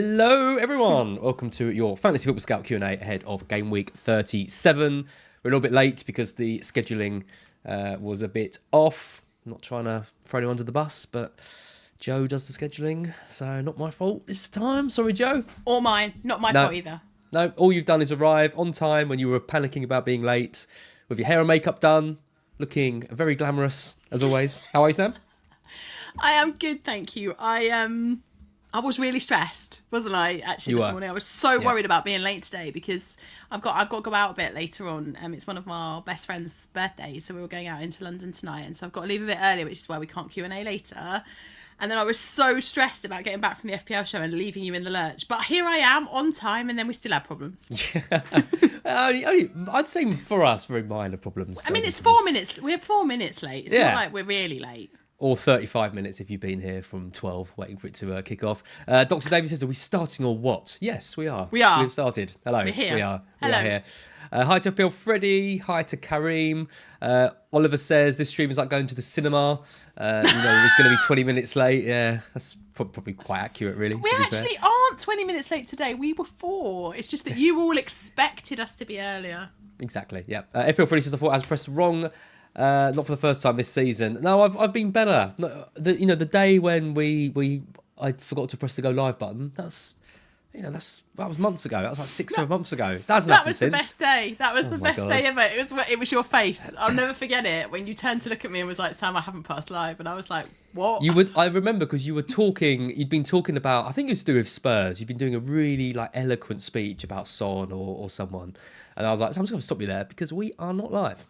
Hello, everyone. Welcome to your Fantasy Football Scout Q&A ahead of Gameweek 37. We're a little bit late because the scheduling was a bit off. I'm not trying to throw anyone under the bus, but Joe does the scheduling, so not my fault this time. Sorry, Joe. Or mine. Not my fault either. No, all you've done is arrive on time when you were panicking about being late, with your hair and makeup done, looking very glamorous, as always. How are you, Sam? I am good, thank you. I was really stressed, wasn't I? Actually, this morning I was so worried about being late today because I've got to go out a bit later on. It's one of our best friends' birthdays, so we were going out into London tonight, and so I've got to leave a bit earlier, which is why we can't Q&A later. And then I was so stressed about getting back from the FPL show and leaving you in the lurch. But here I am on time, and then we still have problems. I'd say for us, very minor problems. I mean, it's 4 minutes. We're 4 minutes late. It's not like we're really late. Or 35 minutes if you've been here from 12, waiting for it to kick off. Dr. David says, are we starting or what? Yes, we are. We are. We've started. Hello. We're here. We are. Hello. We are here. Hi to FPL Freddie. Hi to Kareem. Oliver says, this stream is like going to the cinema. It's going to be 20 minutes late. Yeah, that's probably quite accurate, really. We actually aren't 20 minutes late today. We were 4. It's just that you all expected us to be earlier. Exactly, yeah. FPL Freddie says, I thought I was pressed wrong. Not for the first time this season. No, I've been better. The day when I forgot to press the go live button. That was months ago. That was like 6-7 months ago. That was the best day. That was the best day ever. It was your face. I'll never forget it when you turned to look at me and was like, "Sam, I haven't passed live," and I was like, "What?" I remember because you were talking. You'd been talking about. I think it was to do with Spurs. You'd been doing a really eloquent speech about Son or someone. And I was like, so I'm just going to stop you there because we are not live.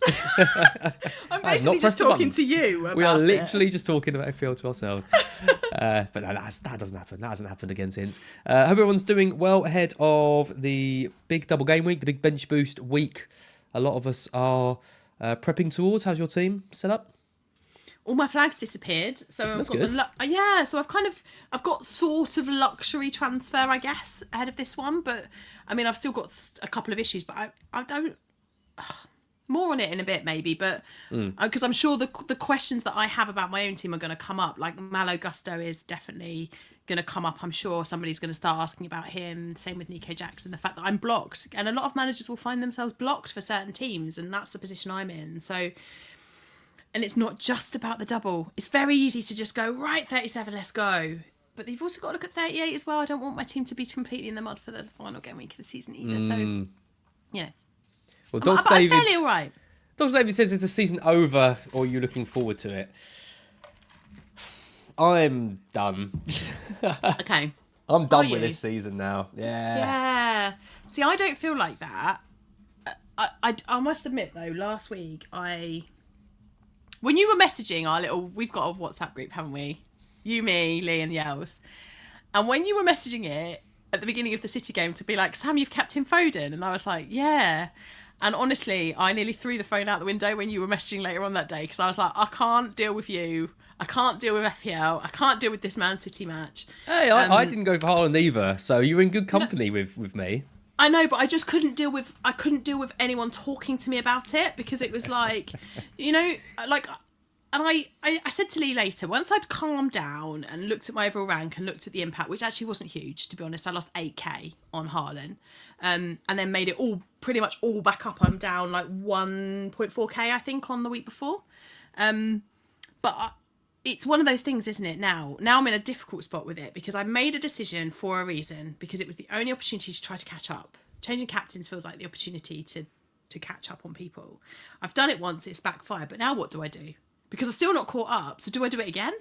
I'm basically just talking to you about We are literally just talking about FPL to ourselves. But no, that doesn't happen. That hasn't happened again since. Hope everyone's doing well ahead of the big double game week, the big bench boost week. A lot of us are prepping towards. How's your team set up? All my flags disappeared, so That's I've got good. So I've got sort of luxury transfer, I guess, ahead of this one. But I mean, I've still got a couple of issues, but I don't. More on it in a bit, maybe, but because I'm sure the questions that I have about my own team are going to come up. Like Malo Gusto is definitely going to come up. I'm sure somebody's going to start asking about him. Same with Nico Jackson. The fact that I'm blocked, and a lot of managers will find themselves blocked for certain teams, and that's the position I'm in. So. And it's not just about the double. It's very easy to just go, right, 37, let's go. But you've also got to look at 38 as well. I don't want my team to be completely in the mud for the final game week of the season either. So, Well, I'm fairly all right. Dr. David says, is the season over or are you looking forward to it? I'm done. Okay. I'm done with this season now. Yeah. See, I don't feel like that. I must admit, though, last week, when you were messaging we've got a WhatsApp group, haven't we? You, me, Lee and Yels. And when you were messaging it at the beginning of the City game to be like, Sam, you've Captain Foden. And I was like, yeah. And honestly, I nearly threw the phone out the window when you were messaging later on that day because I was like, I can't deal with you. I can't deal with FPL. I can't deal with this Man City match. Hey, I didn't go for Haaland either. So you're in good company with me. I know, but I just couldn't deal with anyone talking to me about it because it was like, and I said to Lee later, once I'd calmed down and looked at my overall rank and looked at the impact, which actually wasn't huge, to be honest. I lost 8k on Haaland, and then made it pretty much all back up. I'm down like 1.4k, I think, on the week before. But it's one of those things, isn't it? Now I'm in a difficult spot with it because I made a decision for a reason because it was the only opportunity to try to catch up. Changing captains feels like the opportunity to catch up on people. I've done it once, it's backfired, but now what do I do? Because I'm still not caught up, so do I do it again?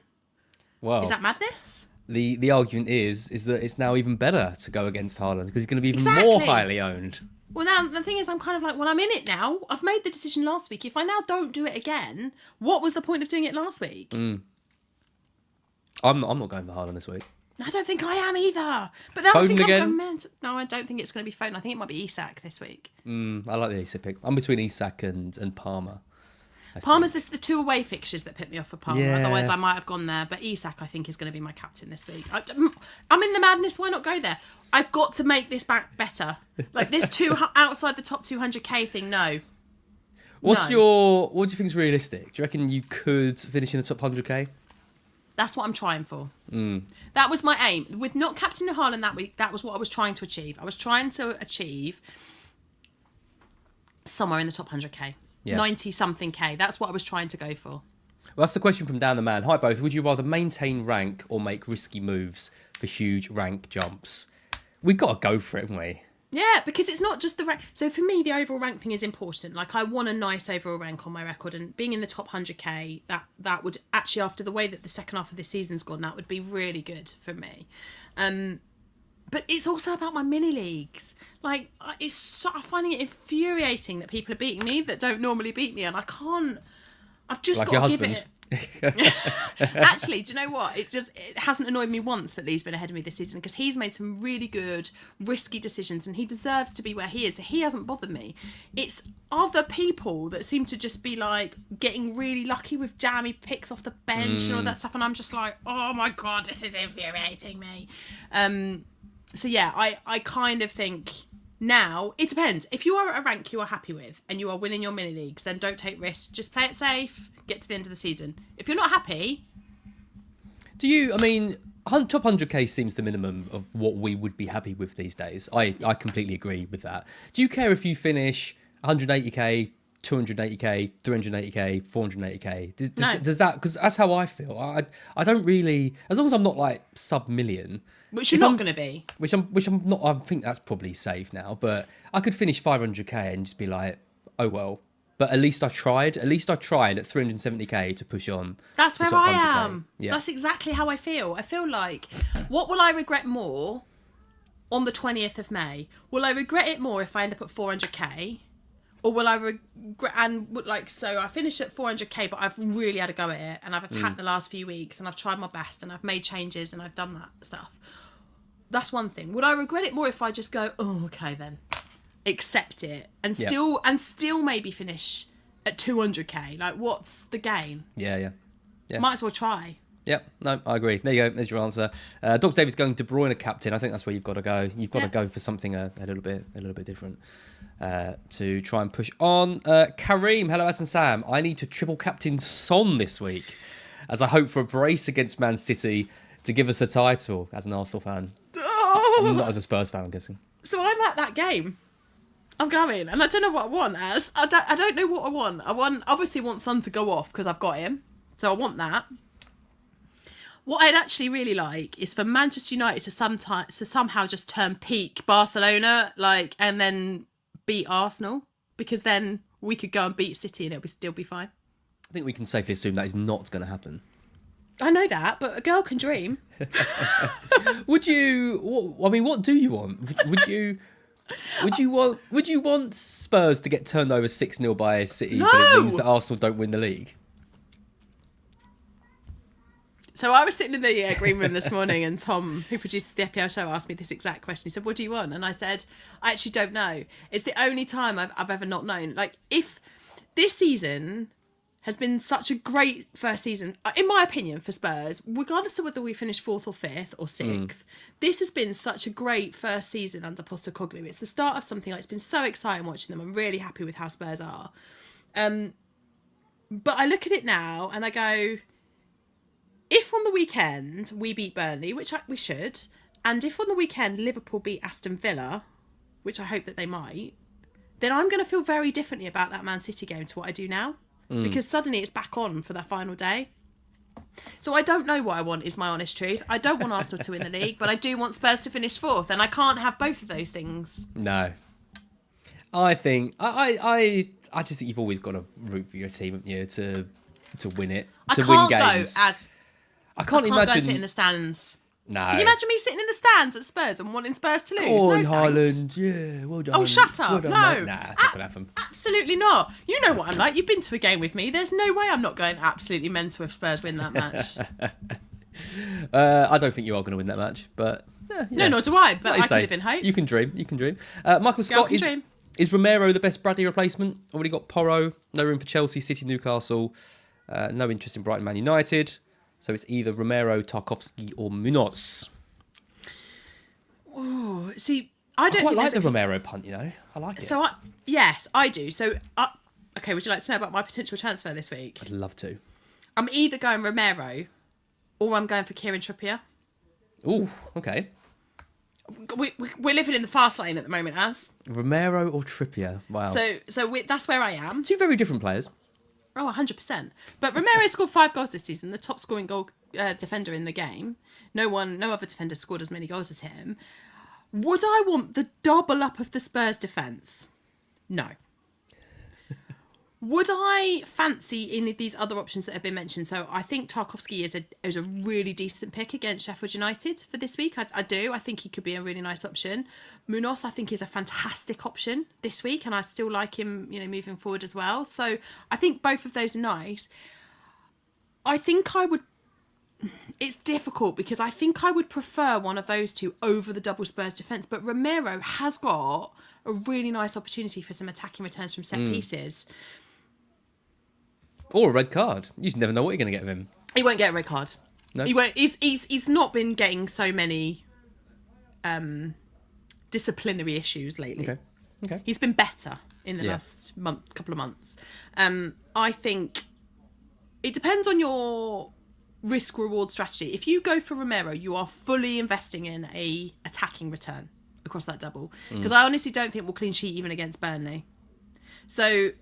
Well, is that madness? The argument is that it's now even better to go against Haaland because he's going to be even more highly owned. Well, now the thing is, I'm kind of like, well, I'm in it now. I've made the decision last week. If I now don't do it again, what was the point of doing it last week? I'm not going for Haaland this week. I don't think I am either. But now Foden I think again? I'm going to... No, I don't think it's going to be Foden. I think it might be Isak this week. I like the Isak pick. I'm between Isak and Palmer. Palmer's the 2 away fixtures that put me off for Palmer. Yeah. Otherwise, I might have gone there. But Isak, I think, is going to be my captain this week. I'm in the madness. Why not go there? I've got to make this back better. Like this outside the top 200k thing. No. What do you think is realistic? Do you reckon you could finish in the top 100k? That's what I'm trying for. That was my aim. With not captaining Haaland that week, that was what I was trying to achieve. I was trying to achieve somewhere in the top 100k. 90-something K. That's what I was trying to go for. Well, that's the question from Dan the Man. Hi, both. Would you rather maintain rank or make risky moves for huge rank jumps? We've got to go for it, haven't we? Yeah, because it's not just the rank. So for me, the overall rank thing is important. Like, I want a nice overall rank on my record, and being in the top 100k, that would actually, after the way that the second half of this season's gone, that would be really good for me. But it's also about my mini leagues. Like, I'm finding it infuriating that people are beating me that don't normally beat me, and I can't. I've just like got your to give husband. it. Actually, do you know what? It hasn't annoyed me once that Lee's been ahead of me this season, because he's made some really good, risky decisions, and he deserves to be where he is. So he hasn't bothered me. It's other people that seem to just be like getting really lucky with jammy picks off the bench and all that stuff, and I'm just like, oh my god, this is infuriating me. So yeah, I kind of think now it depends. If you are at a rank you are happy with and you are winning your mini leagues, then don't take risks. Just play it safe. Get to the end of the season. If you're not happy, top 100k seems the minimum of what we would be happy with these days. I completely agree with that. Do you care if you finish 180k, 280k, 380k, 480k? No. Does that, because that's how I feel. I don't really, as long as I'm not like sub-million. which you're not going to be. Which I'm not. I think that's probably safe now. But I could finish 500k and just be like, oh well. But at least I tried. At least I tried at 370k to push on. That's where I am. Yeah. That's exactly how I feel. I feel like, what will I regret more on the 20th of May? Will I regret it more if I end up at 400k? Or will I regret, so I finished at 400k, but I've really had a go at it, and I've attacked the last few weeks, and I've tried my best, and I've made changes, and I've done that stuff. That's one thing. Would I regret it more if I just go, oh, okay then, accept it, and still maybe finish at 200k? Like, what's the gain? Yeah. Might as well try. Yep, no, I agree. There you go. There's your answer. Dr. David's going De Bruyne captain. I think that's where you've got to go. You've got to go for something a little bit different to try and push on. Kareem, hello, as and Sam. I need to triple captain Son this week, as I hope for a brace against Man City to give us the title. As an Arsenal fan, not as a Spurs fan, I'm guessing. So I'm at that game. I'm going, and I don't know what I want as. I don't know what I want. Obviously want Son to go off because I've got him, so I want that. What I'd actually really like is for Manchester United to somehow just turn peak Barcelona, and then beat Arsenal, because then we could go and beat City and it would still be fine. I think we can safely assume that is not going to happen. I know that, but a girl can dream. What do you want? Would you want Spurs to get turned over 6-0 by City, No! but it means that Arsenal don't win the league? So I was sitting in the green room this morning, and Tom, who produces the FPL show, asked me this exact question. He said, what do you want? And I said, I actually don't know. It's the only time I've ever not known. Like, if this season has been such a great first season, in my opinion, for Spurs, regardless of whether we finish 4th or 5th or 6th, this has been such a great first season under Postecoglou. It's the start of something. It's been so exciting watching them. I'm really happy with how Spurs are. But I look at it now and I go, if on the weekend we beat Burnley, which we should, and if on the weekend Liverpool beat Aston Villa, which I hope that they might, then I'm going to feel very differently about that Man City game to what I do now. Because suddenly it's back on for that final day. So I don't know what I want, is my honest truth. I don't want Arsenal to win the league, but I do want Spurs to finish 4th, and I can't have both of those things. No. I think I just think you've always got to root for your team, haven't you, to win it, to win games. I can't imagine go sit in the stands. No. Can you imagine me sitting in the stands at Spurs and wanting Spurs to lose? Go on, no, Haaland. Yeah, well done. Oh, shut up. Well done, no. mate. Nah, not going to happen. Absolutely not. You know what I'm like. You've been to a game with me. There's no way I'm not going absolutely mental if Spurs win that match. I don't think you are going to win that match, but... Yeah. No, nor do I, but like I can live in hope. You can dream. Michael Scott, is Romero the best Bradley replacement? Already got Porro. No room for Chelsea, City, Newcastle. No interest in Brighton, Man United. So it's either Romero, Tarkowski or Munoz. Oh, see, I don't quite like the Romero punt, you know. I like it. So, yes, I do. So, okay, would you like to know about my potential transfer this week? I'd love to. I'm either going Romero or I'm going for Kieran Trippier. Ooh, okay. We're living in the fast lane at the moment, as Romero or Trippier? Wow. so that's where I am. Two very different players. Oh, 100%. But Romero scored 5 goals this season, the top scoring goal defender in the game. No other defender scored as many goals as him. Would I want the double up of the Spurs defence? No. Would I fancy any of these other options that have been mentioned? So I think Tarkowski is a really decent pick against Sheffield United for this week. I do. I think he could be a really nice option. Munoz, I think, is a fantastic option this week, and I still like him, moving forward as well. So I think both of those are nice. I think I would... It's difficult because I think I would prefer one of those two over the double Spurs defence, but Romero has got a really nice opportunity for some attacking returns from set pieces. Or a red card. You just never know what you're going to get with him. He won't get a red card. No. He won't. He's not been getting so many disciplinary issues lately. Okay. He's been better in the last couple of months. I think it depends on your risk-reward strategy. If you go for Romero, you are fully investing in a attacking return across that double. Because I honestly don't think we'll clean sheet even against Burnley. So...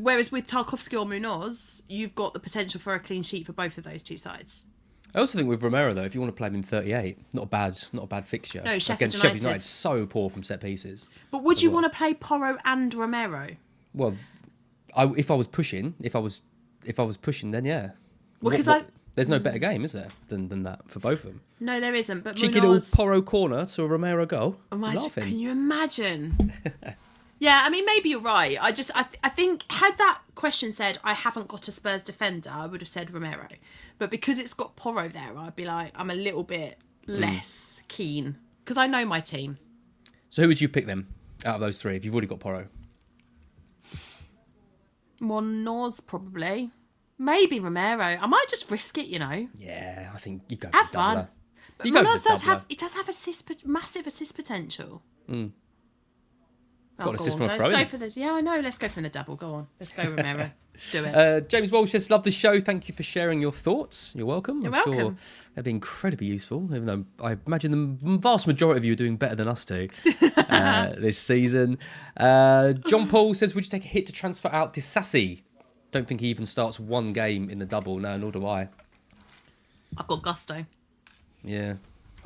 Whereas with Tarkowski or Munoz, you've got the potential for a clean sheet for both of those two sides. I also think with Romero, though, if you want to play him in 38, not a bad fixture. No, Sheffield United so poor from set pieces. But would you want to play Porro and Romero? Well, if I was pushing, then yeah. Well, because there's no better game, is there, than that for both of them? No, there isn't. But Cheeky Munoz... little Porro corner to a Romero goal. Can you imagine? Yeah, I mean, maybe you're right. I think had that question said, I haven't got a Spurs defender, I would have said Romero. But because it's got Porro there, I'd be like, I'm a little bit less keen. Because I know my team. So who would you pick then, out of those three, if you've already got Porro? Munoz, probably. Maybe Romero. I might just risk it, Yeah, I think you go have for the doubler. fun. But Munoz does have massive assist potential. Got an assist from a throw. Let's go for this. Yeah, I know. Let's go for the double. Go on. Let's go Romero. Let's do it. James Walsh says, love the show. Thank you for sharing your thoughts. You're welcome. You're I'm welcome. sure they've been incredibly useful, even though I imagine the vast majority of you are doing better than us two this season. John Paul says, would you take a hit to transfer out Disassi? Don't think he even starts one game in the double. No, nor do I. I've got Gusto. Yeah.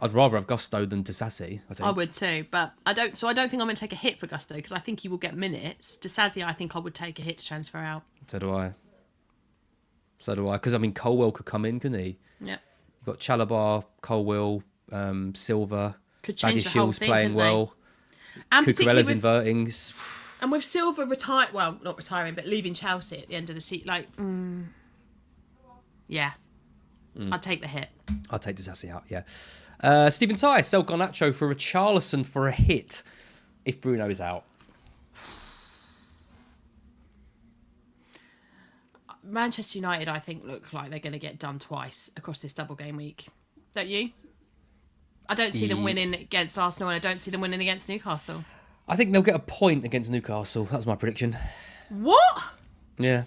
I'd rather have Gusto than Disassi, I think. I would too, but I don't think I'm going to take a hit for Gusto because I think he will get minutes. Disassi, I think I would take a hit to transfer out. So do I. Because, Colwell could come in, couldn't he? Yeah. You've got Chalabar, Colwell, Silva. Could change the whole Shield's thing, playing well. And Cucurella's inverting. And with Silva not retiring, but leaving Chelsea at the end of the season, yeah. I'd take the hit. I'll take Disassi out, yeah. Stephen Ty, sell Garnacho for Richarlison for a hit if Bruno is out. Manchester United, I think, look like they're going to get done twice across this double game week. Don't you? I don't see them winning against Arsenal and I don't see them winning against Newcastle. I think they'll get a point against Newcastle. That's my prediction. What? Yeah.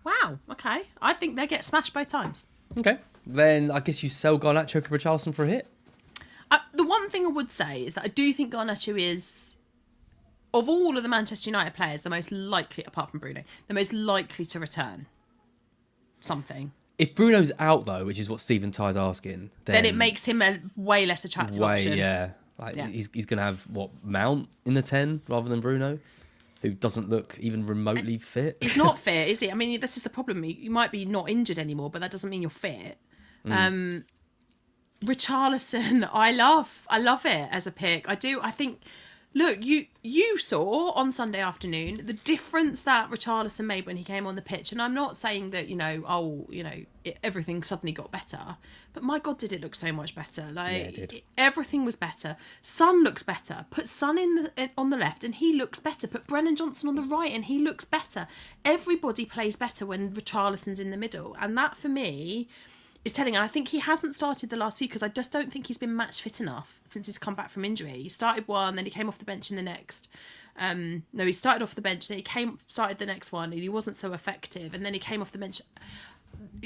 Wow, okay. I think they'll get smashed both times. Okay. Then I guess you sell Garnacho for Richarlison for a hit? The one thing I would say is that I do think Garnacho is, of all of the Manchester United players, the most likely, apart from Bruno, the most likely to return something. If Bruno's out, though, which is what Stephen Ty's asking, then it makes him a way less attractive option. Yeah. He's going to have, Mount in the 10 rather than Bruno, who doesn't look even remotely fit. He's not fit, is he? I mean, this is the problem. You might be not injured anymore, but that doesn't mean you're fit. Richarlison, I love it as a pick. I do. I think, look, you saw on Sunday afternoon the difference that Richarlison made when he came on the pitch. And I'm not saying that, everything suddenly got better. But my God, did it look so much better. It did. Everything was better. Son looks better. Put Son on the left and he looks better. Put Brennan Johnson on the right and he looks better. Everybody plays better when Richarlison's in the middle. And that, for me, is telling. And I think he hasn't started the last few because I just don't think he's been match fit enough since he's come back from injury. He started one, then he came off the bench in the next. He started off the bench, then he started the next one and he wasn't so effective. And then he came off the bench.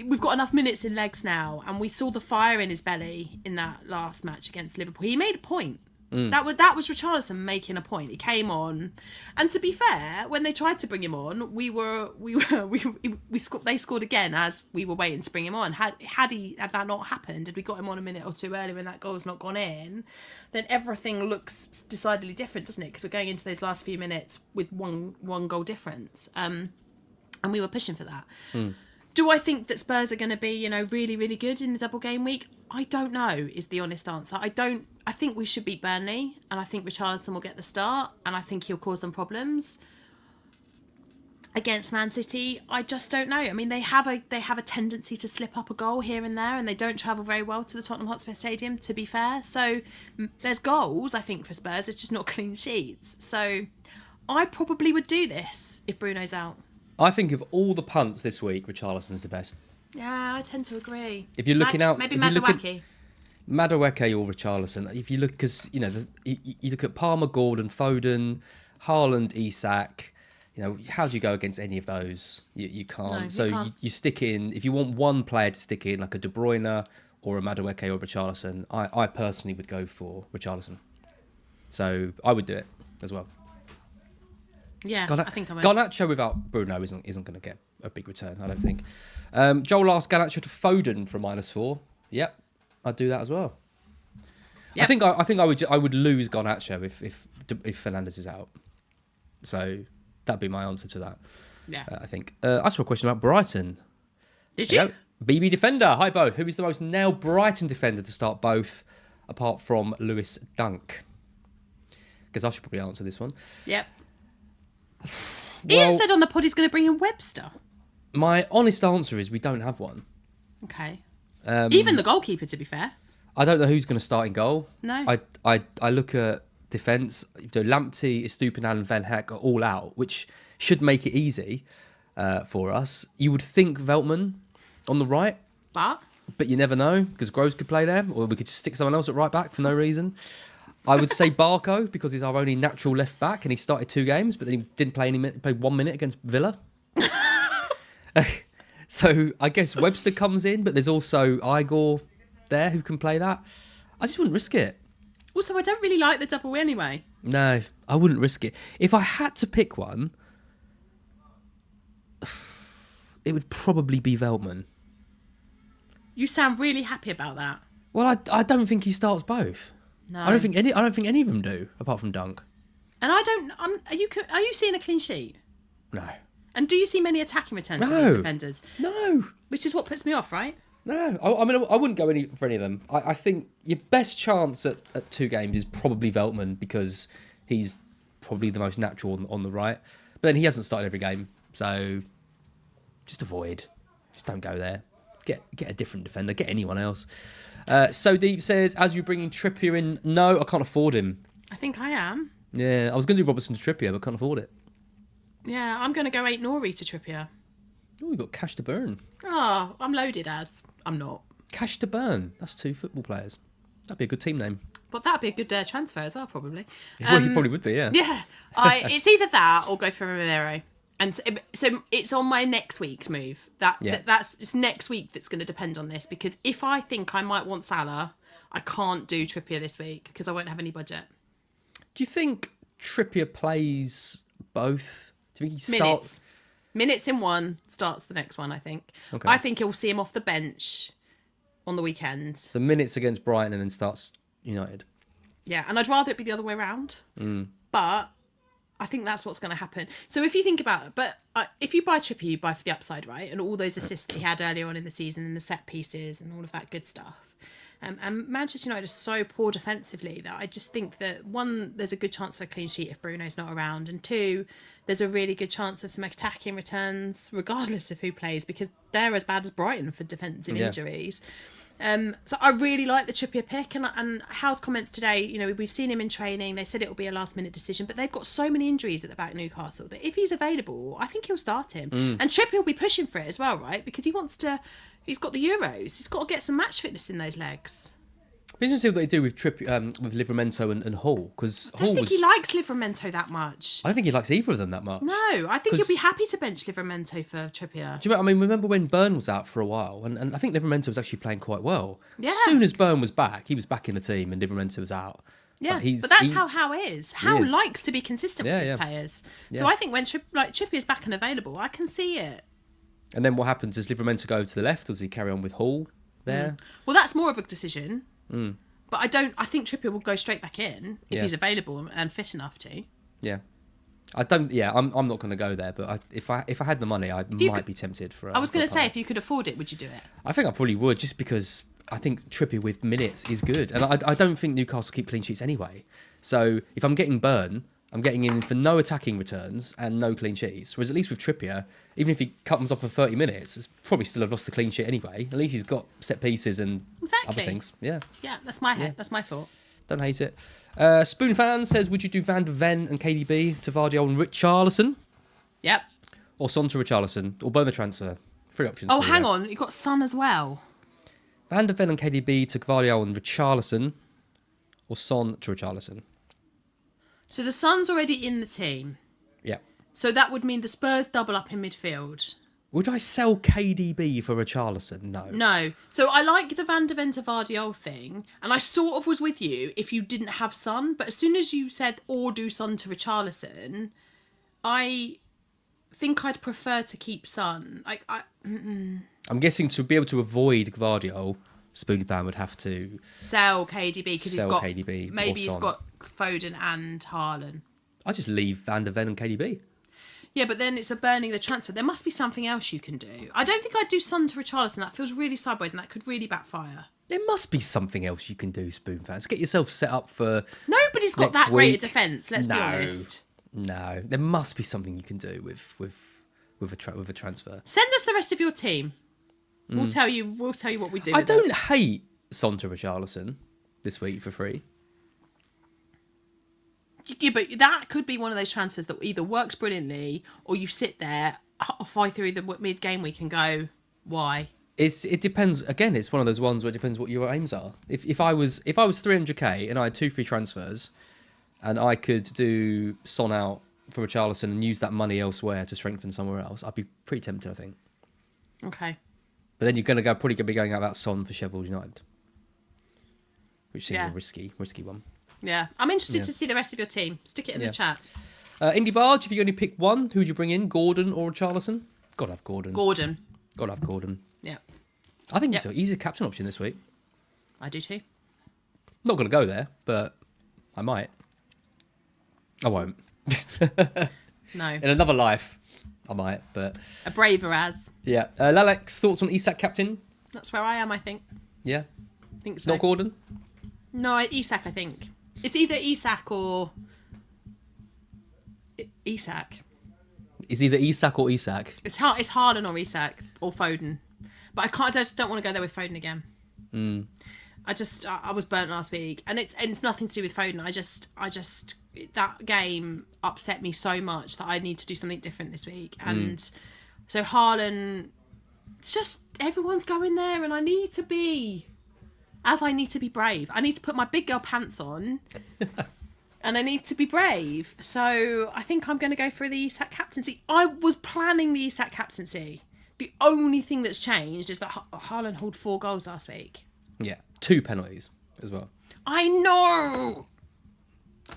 we've got enough minutes in legs now, and we saw the fire in his belly in that last match against Liverpool. He made a point. That was Richarlison making a point. He came on, and to be fair, when they tried to bring him on, they scored again as we were waiting to bring him on. Had that not happened, had we got him on a minute or two earlier and that goal's not gone in, then everything looks decidedly different, doesn't it? Because we're going into those last few minutes with one goal difference, and we were pushing for that. Do I think that Spurs are going to be, really, really good in the double game week? I don't know, is the honest answer. I think we should beat Burnley, and I think Richarlison will get the start, and I think he'll cause them problems. Against Man City, I just don't know. I mean, they have a tendency to slip up a goal here and there, and they don't travel very well to the Tottenham Hotspur Stadium, to be fair. So there's goals, I think, for Spurs. It's just not clean sheets. So I probably would do this if Bruno's out. I think of all the punts this week, Richarlison's the best. Yeah, I tend to agree. If you're looking out... Maybe Madueke. Madueke or Richarlison. If you look... Because, you look at Palmer, Gordon, Foden, Haaland, Isak. How do you go against any of those? You can't. No, you can't. You stick in... If you want one player to stick in, like a De Bruyne or a Madueke or Richarlison, I personally would go for Richarlison. So I would do it as well. Yeah, I think I would. Garnacho without Bruno isn't going to get a big return, I don't think. Joel asked Garnacho to Foden for -4. Yep, I'd do that as well. Yep. I think I would lose Garnacho if Fernandes is out. So that'd be my answer to that. Yeah, I think. I saw a question about Brighton. Did you? BB Defender. Hi both. Who is the most nailed Brighton defender to start both, apart from Lewis Dunk? Because I should probably answer this one. Yep. Ian said on the pod he's going to bring in Webster. My honest answer is we don't have one. Okay. Even the goalkeeper, to be fair. I don't know who's going to start in goal. No. I look at defence. Lamptey, Estupiñán and Van Heck are all out, which should make it easy for us. You would think Veltman on the right. But you never know, because Groves could play there, or we could just stick someone else at right back for no reason. I would say Barco, because he's our only natural left back, and he started 2 games, but then he didn't play played 1 minute against Villa. So I guess Webster comes in, but there's also Igor there who can play that. I just wouldn't risk it. Also, I don't really like the double anyway. No, I wouldn't risk it. If I had to pick one, it would probably be Veltman. You sound really happy about that. Well, I don't think he starts both. No. I don't think any of them do, apart from Dunk. And I don't. Are you seeing a clean sheet? No. And do you see many attacking returns from these defenders? No. Which is what puts me off, right? No. I mean, I wouldn't go for any of them. I think your best chance at 2 games is probably Veltman, because he's probably the most natural on the right. But then he hasn't started every game, so just avoid. Just don't go there. Get a different defender. Get anyone else. So Deep says, as you're bringing Trippier in, no, I can't afford him. I think I am. Yeah, I was going to do Robertson to Trippier, but can't afford it. Yeah, I'm going to go 8 Nori to Trippier. Oh, we've got cash to burn. Oh, I'm loaded as. I'm not. Cash to burn. That's 2 football players. That'd be a good team name. But that'd be a good transfer as well, probably. Well, he probably would be, yeah. Yeah. It's either that or go for Romero. And so it's on my next week's move. It's next week that's going to depend on this, because if I think I might want Salah, I can't do Trippier this week because I won't have any budget. Do you think Trippier plays both? Do you think he starts? Minutes in one, starts the next one, I think. Okay. I think you'll see him off the bench on the weekend. So minutes against Brighton and then starts United. Yeah, and I'd rather it be the other way around. But I think that's what's going to happen. So if you think about it, if you buy Trippier, you buy for the upside, right? And all those assists that he had earlier on in the season and the set pieces and all of that good stuff. And Manchester United is so poor defensively that I just think that, 1, there's a good chance of a clean sheet if Bruno's not around, and 2, there's a really good chance of some attacking returns regardless of who plays, because they're as bad as Brighton for defensive injuries. So I really like the Trippier pick, and Hal's comments today, we've seen him in training. They said it will be a last minute decision, but they've got so many injuries at the back, Newcastle, that if he's available, I think he'll start him. And Trippier will be pushing for it as well, right? Because he's got the Euros. He's got to get some match fitness in those legs. It's interesting what they do with with Livramento and Hall, because I don't think he likes Livramento that much. I don't think he likes either of them that much. No, I think he'll be happy to bench Livramento for Trippier. Do you know, I mean, remember when Byrne was out for a while, and I think Livramento was actually playing quite well. Yeah. As soon as Byrne was back, he was back in the team, and Livramento was out. Yeah, but that's how Howe is. Howe likes to be consistent with his players. So I think when Trippier's back and available, I can see it. And then what happens? Does Livramento go to the left, or does he carry on with Hall there? Well, that's more of a decision. But I think Trippier will go straight back in if he's available and fit enough to. Yeah. I'm not going to go there, but if I had the money, I might be tempted for. I was going to say, if you could afford it, would you do it? I think I probably would, just because I think Trippier with minutes is good, and I don't think Newcastle keep clean sheets anyway. So if I'm getting Byrne, I'm getting in for no attacking returns and no clean sheets. Whereas at least with Trippier, even if he comes off for 30 minutes, it's probably still have lost the clean sheet anyway. At least he's got set pieces and other things. Yeah. Yeah, that's my thought. Don't hate it. Spoon Fan says, would you do Van de Ven and KDB to Vardiol and Richarlison? Yep. Or Son to Richarlison? Or Byrne the transfer? 3 options. Oh, hang on. You got Son as well. Van de Ven and KDB to Vardiol and Richarlison? Or Son to Richarlison? So the Son's already in the team. Yeah. So that would mean the Spurs double up in midfield. Would I sell KDB for Richarlison? No. No. So I like the Van de Ven to Vardiol thing, and I sort of was with you if you didn't have Son, but as soon as you said or do Son to Richarlison, I think I'd prefer to keep Son. I'm guessing to be able to avoid Gvardiol, Spoon Fan would have to sell KDB because he's got KDB maybe he's got Foden and Haaland. I just leave Van de Ven and KDB. Yeah, but then it's a burning the transfer. There must be something else you can do. I don't think I'd do Son to Richarlison. That feels really sideways and that could really backfire. There must be something else you can do, Spoon Fans. Get yourself set up for. Nobody's got that great a defence. Let's be honest. No, there must be something you can do with a transfer. Send us the rest of your team. We'll tell you what we do. I don't hate Son to Richarlison this week for free. Yeah, but that could be one of those transfers that either works brilliantly or you sit there halfway through the mid-game week and go, why? It depends. Again, it's one of those ones where it depends what your aims are. If I was 300k and I had 2 free transfers and I could do Son out for Richarlison and use that money elsewhere to strengthen somewhere else, I'd be pretty tempted, I think. Okay. But then you're probably going to be going out about Son for Sheffield United, which seems a risky one. Yeah, I'm interested to see the rest of your team. Stick it in the chat. Indy Barge, if you only pick one, who would you bring in? Gordon or Richarlison? Gotta have Gordon. Gotta have Gordon. Yeah. I think he's a captain option this week. I do too. Not gonna go there, but I might. I won't. No. In another life, I might, but... A braver as. Yeah. Lalex, thoughts on Isak captain? That's where I am, I think. Yeah? I think so. Not Gordon? No, Isak, I think. It's either Isak or... Isak. It's either Isak or Isak. It's Haaland or Isak or Foden. But I just don't want to go there with Foden again. I was burnt last week. And it's nothing to do with Foden. I just that game upset me so much that I need to do something different this week. And so Haaland, it's just everyone's going there and I need to be brave. I need to put my big girl pants on and I need to be brave. So I think I'm going to go for the Isak captaincy. I was planning the Isak captaincy. The only thing that's changed is that Haaland hauled 4 goals last week. Yeah, 2 penalties as well. I know!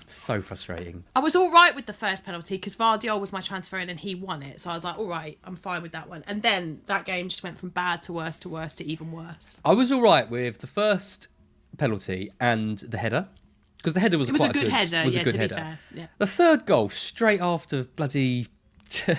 So frustrating. I was all right with the first penalty because Vardiol was my transfer in and he won it. So I was like, all right, I'm fine with that one. And then that game just went from bad to worse to even worse. I was all right with the first penalty and the header. Because the header was quite a good header. It was a good header. Fair. Yeah. The third goal, straight after bloody... who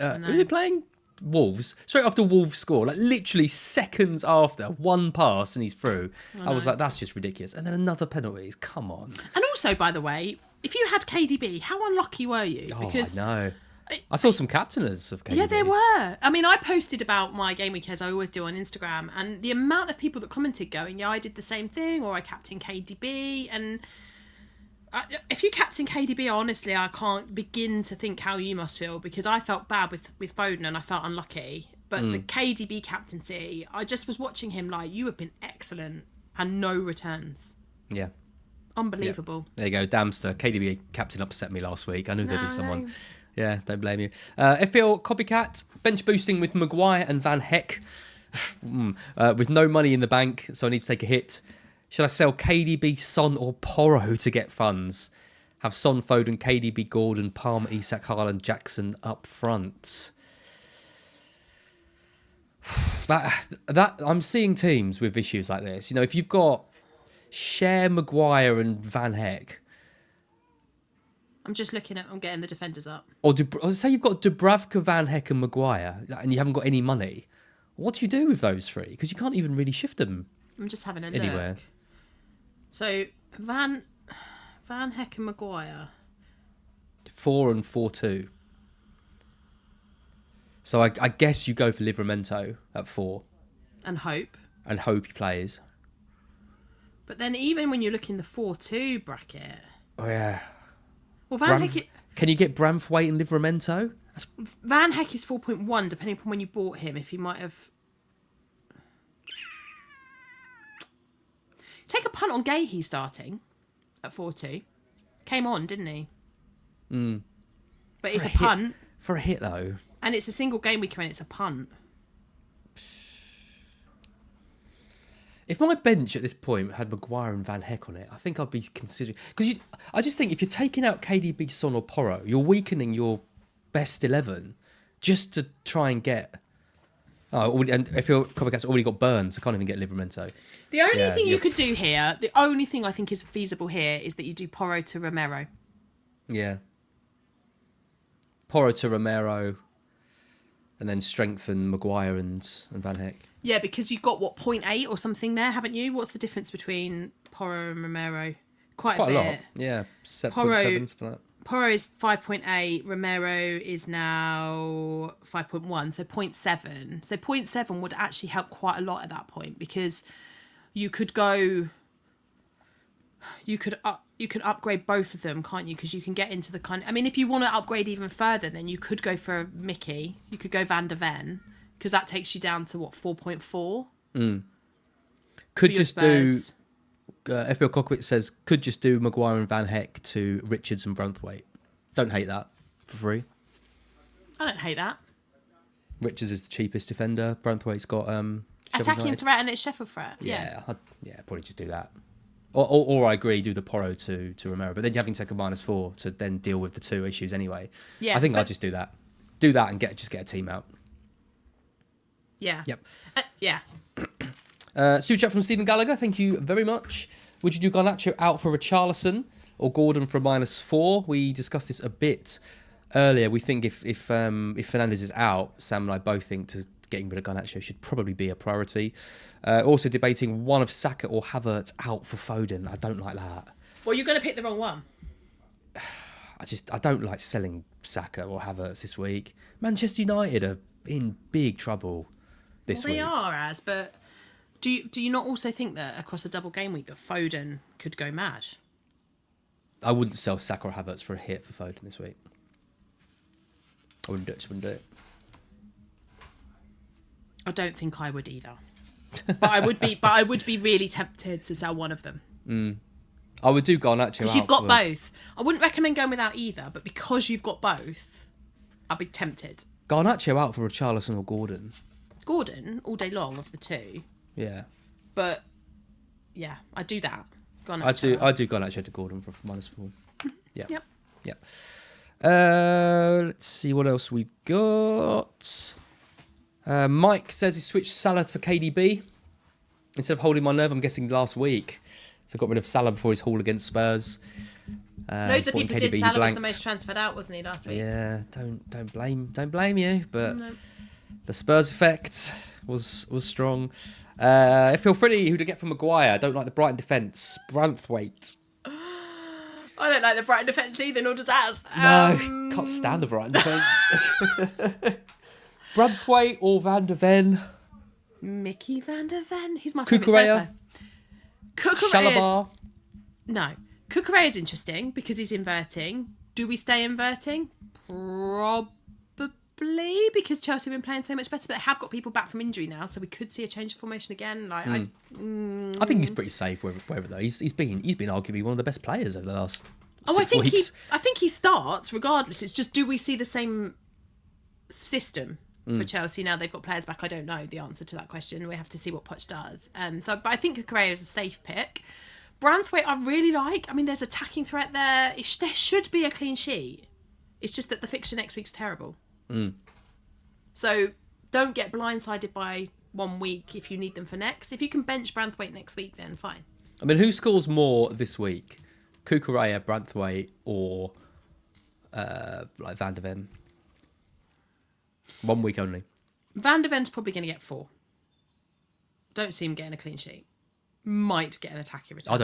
are they playing? Wolves. Straight after Wolves score. Like literally seconds after. One pass and he's through. I was like, that's just ridiculous. And then another penalty. Come on. And also, by the way, if you had KDB, how unlucky were you? Because I know. I saw some captainers of KDB. Yeah, there were. I mean, I posted about my game week as I always do on Instagram, and the amount of people that commented going, yeah, I did the same thing, or I captained KDB. And if you captain KDB, honestly, I can't begin to think how you must feel, because I felt bad with Foden and I felt unlucky. But the KDB captaincy, I just was watching him like, you have been excellent. and no returns. Yeah. Unbelievable. There you go, Damster. KDB captain upset me last week. I knew there'd be someone. No. Yeah, don't blame you. FPL copycat, bench boosting with Maguire and Van Heck. With no money in the bank, so I need to take a hit. Should I sell KDB, Son or Porro to get funds? Have Son, Foden, KDB, Gordon, Palmer, Isak, Haaland, Jackson up front. That I'm seeing teams with issues like this. You know, if you've got Cher, Maguire and Van Heck, I'm just looking at. I'm getting the defenders up. or say you've got Dubravka, Van Heck and Maguire, and you haven't got any money. What do you do with those three? Because you can't even really shift them I'm just having a anywhere. look. So Van Heck and Maguire. 4 and 4-2. So I guess you go for Livramento at 4 And hope. and hope he plays. But then even when you look in the 4-2 bracket. Oh yeah. Well, Van Heck. Can you get Branthwaite and Livramento? Van Heck is 4.1, depending upon when you bought him. If you might have. Take a punt on Gay, he's starting at 4-2. Came on, didn't he? But it's a punt. For a hit, though. And it's a single game week when it's a punt. If my bench at this point had Maguire and Van Heck on it, I think I'd be considering... Because I just think if you're taking out KDB, Son or Porro, you're weakening your best 11 just to try and get... Oh, and if your copycat's already got burned, so I can't even get Livramento. The only thing you could do here, the only thing I think is feasible here is that you do Porro to Romero. Yeah. Porro to Romero, and then strengthen Maguire and Van Heck. Yeah, because you've got, 0.8 or something there, haven't you? What's the difference between Porro and Romero? Quite a bit. Lot. Yeah, 7.7, something like that. Porro is 5.8, Romero is now 5.1, so 0.7. So 0.7 would actually help quite a lot at that point, because you could upgrade both of them, can't you? Because you can get into the kind. I mean, if you want to upgrade even further, then you could go for Mickey. You could go Van der Ven, because that takes you down to 4.4. Could just do. FPL Cockpit says could just do Maguire and Van Heck to Richards and Branthwaite. Don't hate that for free. I don't hate that. Richards is the cheapest defender. Branthwaite's got attacking threat and it's Sheffield threat. Yeah, I'd probably just do that. Or I agree, do the Porro to Romero, but then you're having to take a -4 to then deal with the 2 issues anyway. Yeah, I think I'll just do that. Do that and get a team out. Yeah. Yep. Yeah. Super chat from Stephen Gallagher. Thank you very much. Would you do Garnacho out for Richarlison or Gordon for a -4? We discussed this a bit earlier. We think if Fernandes is out, Sam and I both think getting rid of Garnacho should probably be a priority. Also debating one of Saka or Havertz out for Foden. I don't like that. Well, you're going to pick the wrong one. I don't like selling Saka or Havertz this week. Manchester United are in big trouble this week. They are, but do you not also think that across a double game week that Foden could go mad? I wouldn't sell Saka or Havertz for a hit for Foden this week. I wouldn't do it. I don't think I would either. But I would be really tempted to sell one of them. I would do Garnacho because you've got both. I wouldn't recommend going without either, but because you've got both, I'd be tempted. Garnacho out for Richarlison or Gordon. Gordon all day long of the two. Yeah. But yeah, I'd do that. I do Garnacho to Gordon for -4. Yeah. Yep. Yeah. Let's see what else we've got. Mike says he switched Salah for KDB instead of holding my nerve. I'm guessing last week, so got rid of Salah before his haul against Spurs. Loads of people KDB, did. Salah was the most transferred out, wasn't he, last week? Yeah, don't blame you, but the Spurs effect was strong. FPL Freddy, who to get from Maguire? Don't like the Brighton defence. Branthwaite. I don't like the Brighton defence either, nor does Az. No, can't stand the Brighton defence. Branthwaite or Van der Ven? Mickey Van der Ven. He's my favourite Spurs player. Shalabar. No. Cucurella is interesting because he's inverting. Do we stay inverting? Probably. because Chelsea have been playing so much better, but they have got people back from injury now, so we could see a change of formation again. Like, I think he's pretty safe wherever though. He's been arguably one of the best players over the last 6 weeks. I think he starts regardless. It's just, do we see the same system for Chelsea now they've got players back? I don't know the answer to that question. We have to see what Poch does. But I think Cucurella is a safe pick. Branthwaite I really like. I mean, there's attacking threat there. There should be a clean sheet. It's just that the fixture next week's terrible. So don't get blindsided by 1 week if you need them for next. If you can bench Branthwaite next week, then fine. I mean, who scores more this week? Cucurella, Branthwaite, or like Van de Ven? 1 week only. Van de Ven's probably going to get 4. Don't see him getting a clean sheet. Might get an attacking return. I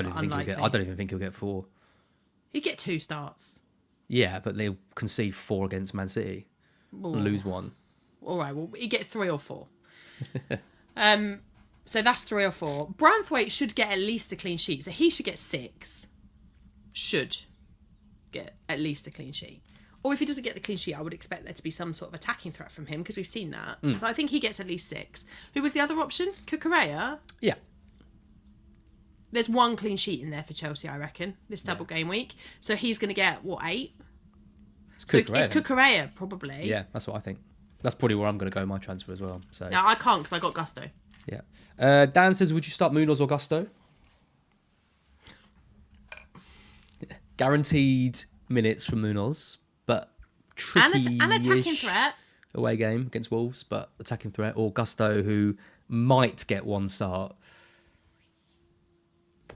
don't even think he'll get 4. He'd get 2 starts. Yeah, but they'll concede 4 against Man City. And lose 1. All right, well, he'd get 3 or 4. So that's 3 or 4. Branthwaite should get at least a clean sheet. So he should get 6. Should get at least a clean sheet. Or if he doesn't get the clean sheet, I would expect there to be some sort of attacking threat from him because we've seen that. So I think he gets at least 6. Who was the other option? Cucurella? Yeah. There's 1 clean sheet in there for Chelsea, I reckon, this double game week. So he's going to get, what, 8? It's Cucurella, probably. Yeah, that's what I think. That's probably where I'm going to go in my transfer as well. So no, I can't because I got Gusto. Yeah. Dan says, would you start Munoz or Gusto? Guaranteed minutes from Munoz, but tricky and attacking threat. Away game against Wolves, but attacking threat. Or Gusto, who might get 1 start.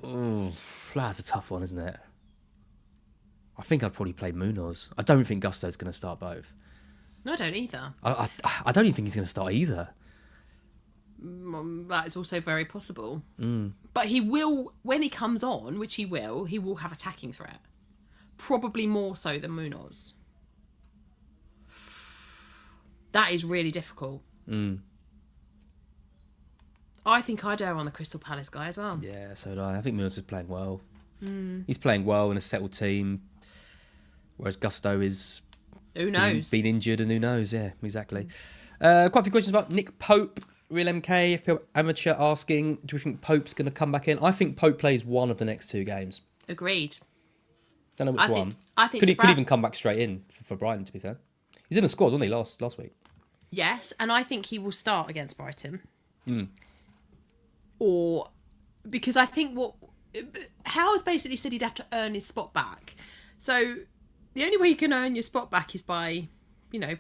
Oh, that's a tough one, isn't it? I think I'd probably play Munoz. I don't think Gusto's going to start both. No, I don't either. I don't even think he's going to start either. That is also very possible. But he will, when he comes on, which he will have attacking threat. Probably more so than Munoz. That is really difficult. I think I'd err on the Crystal Palace guy as well. Yeah, so do I. I think Munoz is playing well. He's playing well in a settled team, whereas Gusto is... Who knows? Been injured and who knows, yeah, exactly. Quite a few questions about Nick Pope, Real MK, FPL Amateur, asking, do we think Pope's going to come back in? I think Pope plays 1 of the next 2 games. Agreed. Don't know which one. I think could even come back straight in for Brighton, to be fair. He's in the squad, wasn't he, last week? Yes, and I think he will start against Brighton. Or, because I think Howe's basically said he'd have to earn his spot back. So the only way you can earn your spot back is by,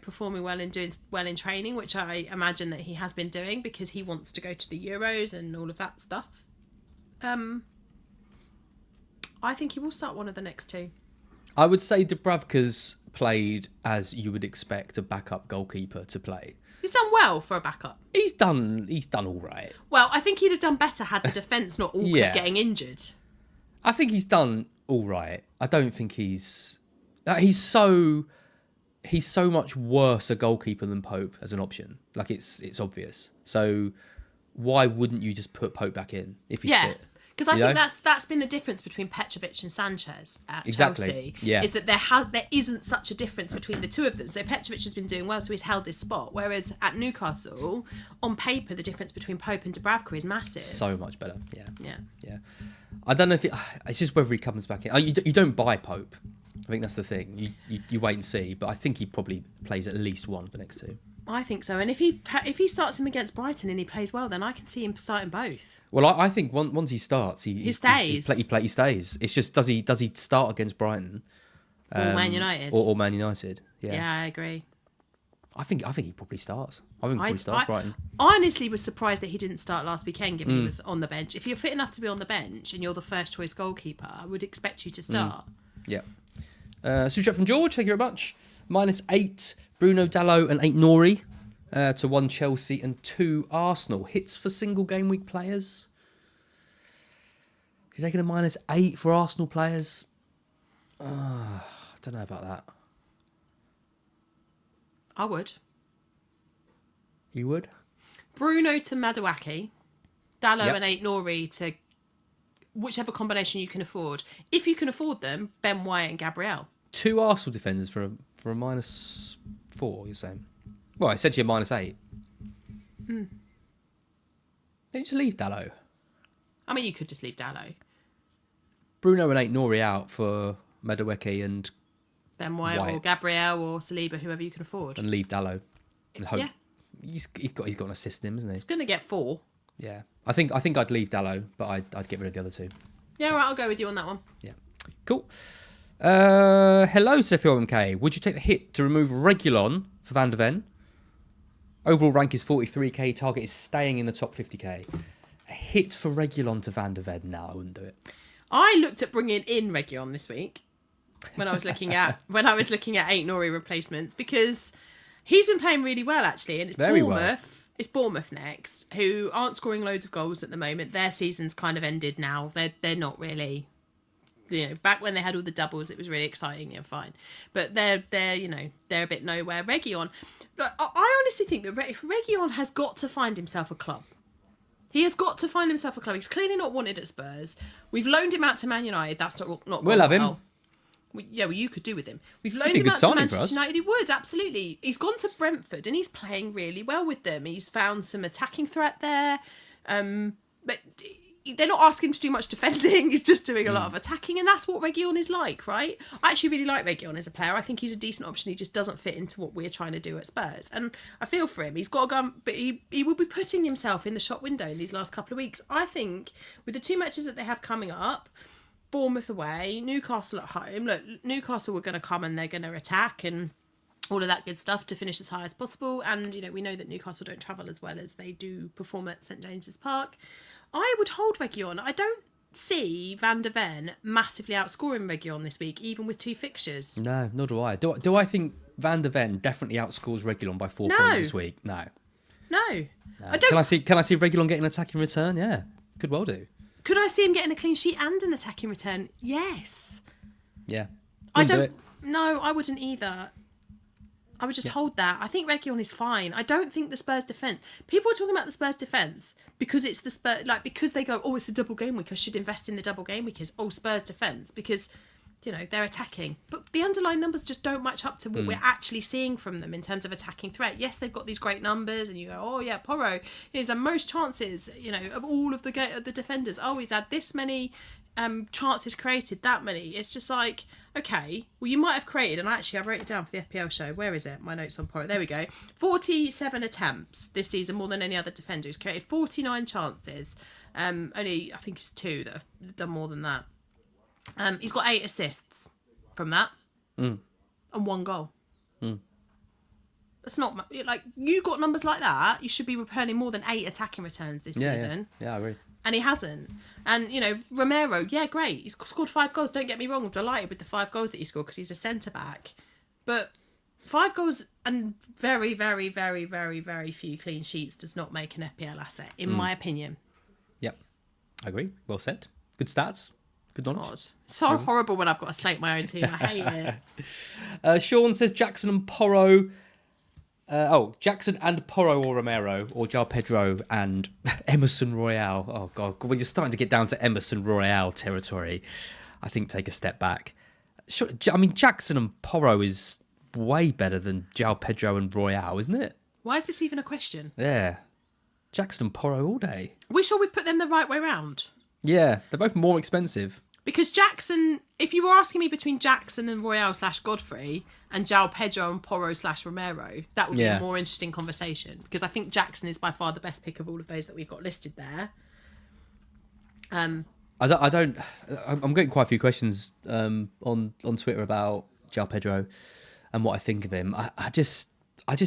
performing well and doing well in training, which I imagine that he has been doing because he wants to go to the Euros and all of that stuff. I think he will start 1 of the next 2. I would say Dubravka's played as you would expect a backup goalkeeper to play. He's done well for a backup. He's done all right. Well, I think he'd have done better had the defence not all kept getting injured. I think he's done all right. I don't think he's so much worse a goalkeeper than Pope as an option. Like it's obvious. So why wouldn't you just put Pope back in if he's fit? Because I think that's been the difference between Petrovic and Sanchez at Chelsea. Yeah. Is that there isn't such a difference between the 2 of them. So Petrovic has been doing well, so he's held this spot. Whereas at Newcastle, on paper, the difference between Pope and Dubravka is massive. So much better. Yeah. Yeah. I don't know if it's just whether he comes back in. You don't buy Pope. I think that's the thing. You wait and see. But I think he probably plays at least 1 for next 2. I think so. And if he starts him against Brighton and he plays well, then I can see him starting both. Well, I think once he starts, he stays. He stays. It's just does he start against Brighton Or Man United? Or Man United? Yeah, I agree. I think he probably starts. I think he probably starts Brighton. I honestly was surprised that he didn't start last weekend, given he was on the bench. If you're fit enough to be on the bench and you're the first choice goalkeeper, I would expect you to start. Yeah. Super chat from George. Thank you very much. -8. Bruno Dalot and 8 Nori to 1 Chelsea and 2 Arsenal. Hits for single game week players. You're taking a -8 for Arsenal players. I don't know about that. I would. You would? Bruno to Maduaki. Dalot and 8 Nori to whichever combination you can afford. If you can afford them, Ben White and Gabriel. 2 Arsenal defenders for a -4, you're saying? Well, essentially a -8. Didn't you just leave Dalot? I mean, you could just leave Dalot. Bruno and Aït-Nouri out for Madueke and Ben White or Gabriel or Saliba, whoever you can afford. And leave Dalot. And hope. Yeah. He's got an assist in him, isn't he? He's going to get 4. Yeah. I think I'd leave Dalot, but I'd get rid of the other 2. Yeah, all right, I'll go with you on that one. Yeah. Cool. Hello, CFPOMK. Would you take the hit to remove Reguilon for Van de Ven? Overall rank is 43k. Target is staying in the top 50k. A hit for Reguilon to Van de Ven? No, I wouldn't do it. I looked at bringing in Reguilon this week when I was looking at Aït-Nouri replacements, because he's been playing really well actually, and it's Very Bournemouth. well. It's Bournemouth next, who aren't scoring loads of goals at the moment. Their season's kind of ended now. They're not really. Back when they had all the doubles, it was really exciting and fine. But they're a bit nowhere. Reguilon, I honestly think that Reguilon has got to find himself a club. He has got to find himself a club. He's clearly not wanted at Spurs. We've loaned him out to Man United. That's not. We'll have him. Well, you could do with him. We've loaned him out to Manchester United. He would, absolutely. He's gone to Brentford and he's playing really well with them. He's found some attacking threat there. But they're not asking him to do much defending. He's just doing a lot of attacking, and that's what Reguilon is like, right? I actually really like Reguilon as a player. I think he's a decent option. He just doesn't fit into what we're trying to do at Spurs, and I feel for him. He's got to go, but he will be putting himself in the shop window in these last couple of weeks. I think with the 2 matches that they have coming up, Bournemouth away, Newcastle at home. Look, Newcastle were going to come and they're going to attack and all of that good stuff to finish as high as possible. And, we know that Newcastle don't travel as well as they do perform at St James's Park. I would hold Reguilon. I don't see Van de Ven massively outscoring Reguilon this week, even with 2 fixtures. No, nor do I. Do I think Van de Ven definitely outscores Reguilon by 4 points this week? No. I don't. Can I see Reguilon getting an attacking return? Yeah, could well do. Could I see him getting a clean sheet and an attacking return? Yes. Yeah. I don't. No, I wouldn't either. I would just hold that. I think Reguilon is fine. I don't think the Spurs defence. People are talking about the Spurs defence because it's the Spurs, because they go, oh, it's a double game week. I should invest in the double game week. Spurs defence because, they're attacking. But the underlying numbers just don't match up to what we're actually seeing from them in terms of attacking threat. Yes, they've got these great numbers, and you go, oh yeah, Porro, he's had most chances, of all of the defenders. Oh, he's had this many chances created, that many. It's just like, okay, well, you might have created, and actually I wrote it down for the FPL show. Where is it? My notes on Porro. There we go. 47 attempts this season, more than any other defender. He's created 49 chances. Only, I think it's 2 that have done more than that. He's got 8 assists from that and 1 goal. That's not you got numbers like that. You should be returning more than 8 attacking returns this season. Yeah, I agree. And he hasn't. And, Romero, yeah, great. He's scored 5 goals. Don't get me wrong. I'm delighted with the 5 goals that he scored because he's a centre-back. But 5 goals and very, very, very, very, very few clean sheets does not make an FPL asset, in my opinion. Yep. I agree. Well said. Good stats. Good knowledge. God. So horrible when I've got to slate my own team. I hate it. Sean says Jackson and Porro. Jackson and Porro or Romero, or João Pedro and Emerson Royale. Oh, God. When you're starting to get down to Emerson Royale territory, I think take a step back. Sure, Jackson and Porro is way better than João Pedro and Royale, isn't it? Why is this even a question? Yeah. Jackson and Porro all day. Are we sure we've put them the right way round? Yeah, they're both more expensive. Because Jackson, if you were asking me between Jackson and Royale / Godfrey and João Pedro and Porro / Romero, that would be a more interesting conversation. Because I think Jackson is by far the best pick of all of those that we've got listed there. I'm getting quite a few questions on Twitter about João Pedro and what I think of him. I just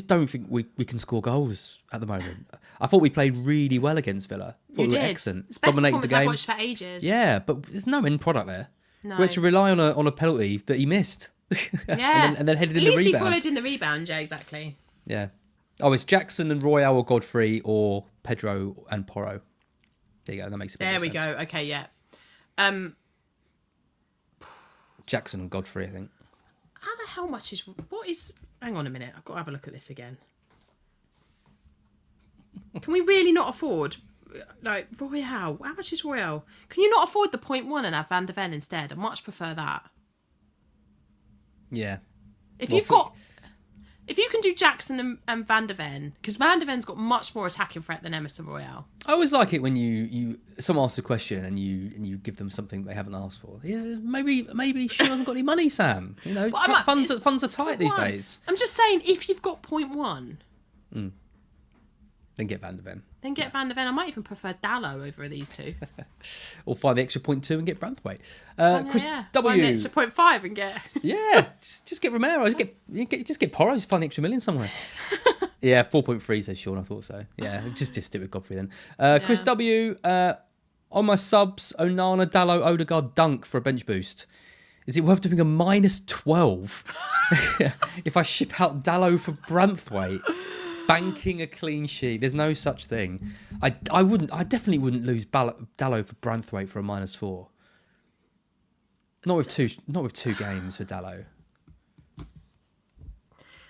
don't think we can score goals at the moment. I thought we played really well against Villa. We were excellent. It's the best dominated the game. I've watched for ages. Yeah, but there's no end product there. No. We had to rely on a penalty that he missed. Yeah. and then headed in the rebound. At least he followed in the rebound, yeah, exactly. Yeah. Oh, it's Jackson and Royale or Godfrey or Pedro and Porro. There you go. That makes it. There we go. Okay, yeah. Jackson and Godfrey, I think. How the hell much is... Hang on a minute. I've got to have a look at this again. Can we really not afford... Royale? How much is Royale? Can you not afford the 0.1 and have Van de Ven instead? I much prefer that. Yeah. If If you can do Jackson and Van de Ven, because Van de Ven's got much more attacking threat than Emerson Royale. I always like it when someone asks a question and you give them something they haven't asked for. Yeah, maybe she hasn't got any money, Sam. You know, funds are tight these days. I'm just saying, if you've got 0.1, then get Van de Ven. Then get Van de Ven. I might even prefer Dallo over these two. Or find the extra 0.2 and get Branthwaite. Chris W. Find the extra 0.5 and get. Just get Romero. Just get Porro. Just find the extra million somewhere. Yeah, 4.3 says Sean. I thought so. Yeah, just stick with Godfrey then. Chris W. On my subs, Onana, Dallo, Odegaard, Dunk for a bench boost. Is it worth doing a -12 if I ship out Dallo for Branthwaite? Banking a clean sheet. There's no such thing. I definitely wouldn't lose Dallo for Branthwaite for a -4. Not with two games for Dallo.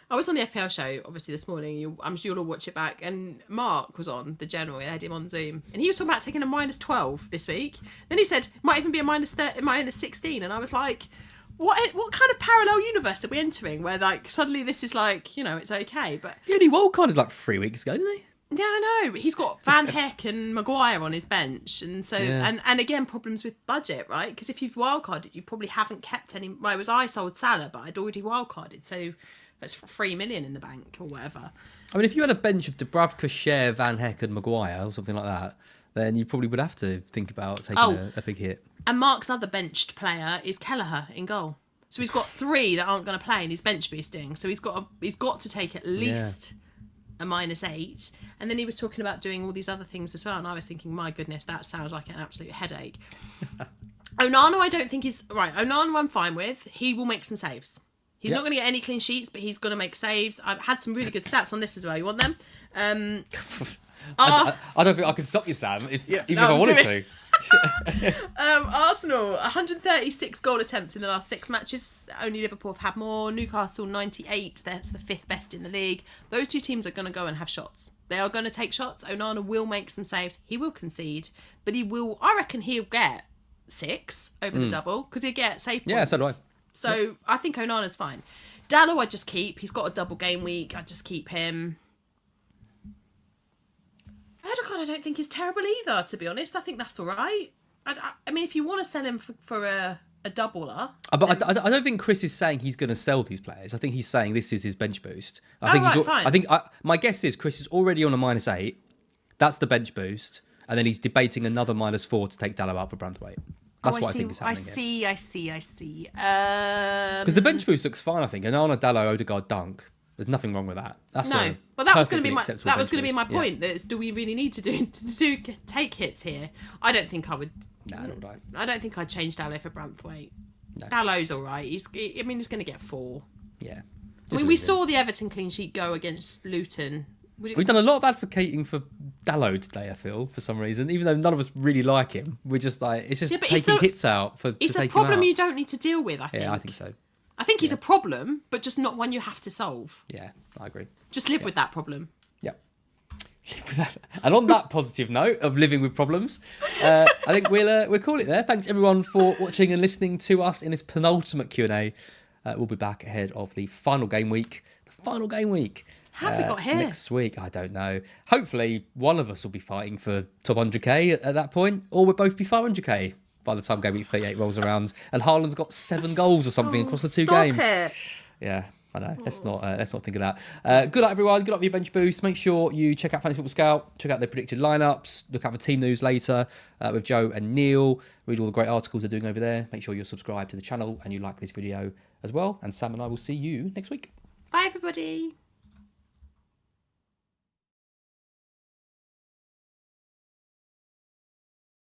I was on the FPL show, obviously, this morning. I'm sure you'll all watch it back. And Mark was on, the general. I had him on Zoom. And he was talking about taking a -12 this week. Then he said, it might even be a -16. And I was like, what kind of parallel universe are we entering where, like, suddenly this is like, you know, it's okay. But he only wildcarded like 3 weeks ago, didn't he? Yeah, I know. But he's got Van Heck and Maguire on his bench. And so, and again, problems with budget, right? Because if you've wildcarded, you probably haven't kept any. Well, it was I sold Salah, but I'd already wildcarded. So that's 3 million in the bank or whatever. I mean, if you had a bench of Dubravka, Cher, Van Heck and Maguire or something like that, then you probably would have to think about taking a big hit. And Mark's other benched player is Kelleher in goal. So he's got 3 that aren't going to play and he's bench boosting. So he's got to take at least a -8. And then he was talking about doing all these other things as well. And I was thinking, my goodness, that sounds like an absolute headache. Onana, I don't think is... Right, Onana I'm fine with. He will make some saves. He's not going to get any clean sheets, but he's going to make saves. I've had some really good stats on this as well. You want them? I don't think I can stop you, Sam, even if I wanted to. Arsenal, 136 goal attempts in the last 6 matches. Only Liverpool have had more. Newcastle, 98. That's the 5th best in the league. Those two teams are going to go and have shots. They are going to take shots. Onana will make some saves. He will concede, but I reckon he'll get 6 over the double because he'll get save points. Yeah, so do I. So I think Onana's fine. Dallo, I just keep. He's got a double game week. I just keep him. Odegaard, I don't think is terrible either, to be honest. I think that's all right. I mean, if you want to sell him for a doubler... But I don't think Chris is saying he's going to sell these players. I think he's saying this is his bench boost. Fine. My guess is Chris is already on a -8. That's the bench boost. And then he's debating another -4 to take Dallo out for Branthwaite. That's what I think is happening. I see. Because the bench boost looks fine, I think. Onana, Dallo, Odegaard, Dunk. There's nothing wrong with that. That's no, but that was going to be my point. That is, do we really need to take hits here? I don't think I would. No, not right. I don't think I'd change Dallo for Branthwaite. No. Dallo's all right. He's going to get 4. Yeah. I mean, we saw the Everton clean sheet go against Luton. We've done a lot of advocating for Dallo today, I feel, for some reason. Even though none of us really like him, we're just like, it's just taking hits out to take him out. It's a problem you don't need to deal with, I think. Yeah, I think so. I think he's a problem, but just not one you have to solve. Yeah, I agree. Just live with that problem. Yeah. Live with that. And on that positive note of living with problems, I think we'll call it there. Thanks everyone for watching and listening to us in this penultimate Q&A. We'll be back ahead of the final game week. How have we got here? Next week, I don't know. Hopefully, one of us will be fighting for top 100k at that point, or we'll both be 500k by the time game week 38 rolls around. And Haaland's got 7 goals or something across the 2 games. It. Yeah, I know. Let's not think of that. Good luck, everyone. Good luck with your bench boost. Make sure you check out Fantasy Football Scout. Check out their predicted lineups. Look out for team news later with Joe and Neil. Read all the great articles they're doing over there. Make sure you're subscribed to the channel and you like this video as well. And Sam and I will see you next week. Bye, everybody.